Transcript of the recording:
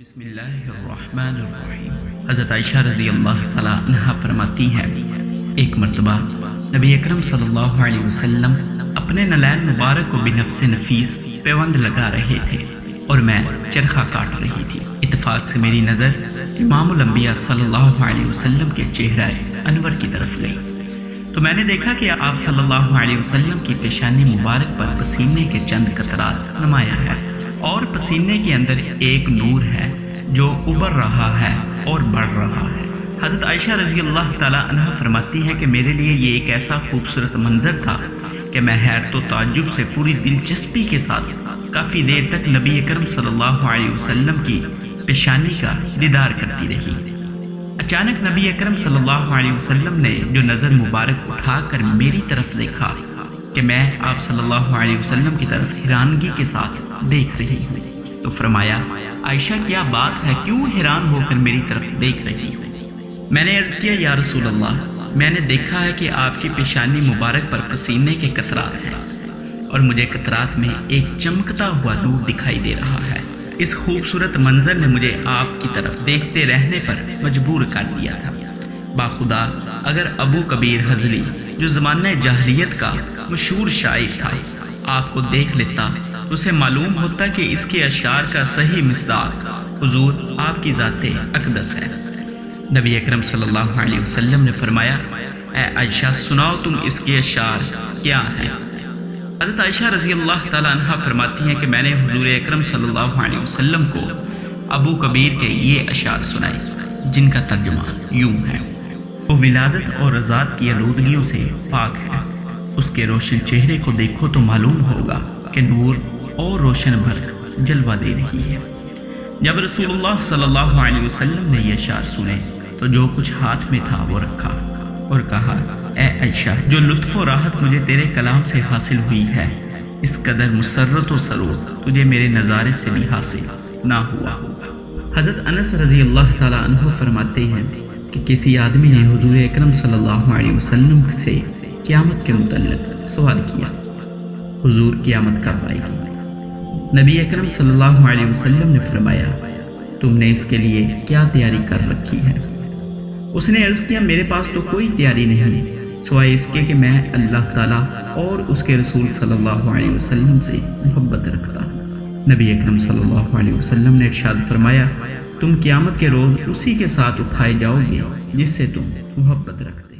بسم اللہ الرحمن الرحیم۔ حضرت عائشہ رضی اللہ تعالیٰ عنہا فرماتی ہیں، ایک مرتبہ نبی اکرم صلی اللہ علیہ وسلم اپنے نلین مبارک کو بنفس نفیس پیوند لگا رہے تھے اور میں چرخہ کاٹ رہی تھی۔ اتفاق سے میری نظر امام الانبیاء صلی اللہ علیہ وسلم کے چہرہ انور کی طرف گئی تو میں نے دیکھا کہ آپ صلی اللہ علیہ وسلم کی پیشانی مبارک پر پسینے کے چند قطرات نمایاں ہیں اور پسینے کے اندر ایک نور ہے جو ابھر رہا ہے اور بڑھ رہا ہے۔ حضرت عائشہ رضی اللہ تعالیٰ عنہ فرماتی ہیں کہ میرے لیے یہ ایک ایسا خوبصورت منظر تھا کہ میں حیرت و تعجب سے پوری دلچسپی کے ساتھ کافی دیر تک نبی اکرم صلی اللہ علیہ وسلم کی پیشانی کا دیدار کرتی رہی۔ اچانک نبی اکرم صلی اللہ علیہ وسلم نے جو نظر مبارک اٹھا کر میری طرف دیکھا کہ میں آپ صلی اللہ علیہ وسلم کی طرف حیرانگی کے ساتھ دیکھ رہی ہوں تو فرمایا، عائشہ کیا بات ہے، کیوں حیران ہو کر میری طرف دیکھ رہی ہوں؟ میں نے عرض کیا، یا رسول اللہ، میں نے دیکھا ہے کہ آپ کی پیشانی مبارک پر پسینے کے قطرات ہیں اور مجھے قطرات میں ایک چمکتا ہوا نور دکھائی دے رہا ہے۔ اس خوبصورت منظر نے مجھے آپ کی طرف دیکھتے رہنے پر مجبور کر دیا تھا۔ باخدا اگر ابو کبیر حضلی جو زمانہ جاہلیت کا مشہور شاعر تھا آپ کو دیکھ لیتا تو اسے معلوم ہوتا کہ اس کے اشعار کا صحیح مصداق حضور آپ کی ذات اقدس ہے۔ نبی اکرم صلی اللہ علیہ وسلم نے فرمایا، اے عائشہ سناؤ تم اس کے اشعار کیا ہیں؟ حضرت عائشہ رضی اللہ تعالیٰ عنہ فرماتی ہیں کہ میں نے حضور اکرم صلی اللہ علیہ وسلم کو ابو کبیر کے یہ اشعار سنائے جن کا ترجمہ یوں ہے: وہ ولادت اور رضاعت کی آلودگیوں سے پاک ہے، اس کے روشن چہرے کو دیکھو تو معلوم ہوگا کہ نور اور روشن برق جلوہ دے رہی ہے۔ جب رسول اللہ صلی اللہ علیہ وسلم نے یہ اشعار سنے تو جو کچھ ہاتھ میں تھا وہ رکھا اور کہا، اے عائشہ، جو لطف و راحت مجھے تیرے کلام سے حاصل ہوئی ہے اس قدر مسرت و سرور تجھے میرے نظارے سے بھی حاصل نہ ہوا ہوگا۔ حضرت انس رضی اللہ تعالیٰ عنہ فرماتے ہیں کہ کسی آدمی نے حضور اکرم صلی اللہ علیہ وسلم سے قیامت کے متعلق سوال کیا، حضور قیامت کب آئے گی؟ نبی اکرم صلی اللہ علیہ وسلم نے فرمایا، تم نے اس کے لیے کیا تیاری کر رکھی ہے؟ اس نے عرض کیا، میرے پاس تو کوئی تیاری نہیں سوائے اس کے کہ میں اللہ تعالیٰ اور اس کے رسول صلی اللہ علیہ وسلم سے محبت رکھتا ہوں۔ نبی اکرم صلی اللہ علیہ وسلم نے ارشاد فرمایا، تم قیامت کے روز اسی کے ساتھ اٹھائے جاؤ گے جس سے تم محبت رکھتے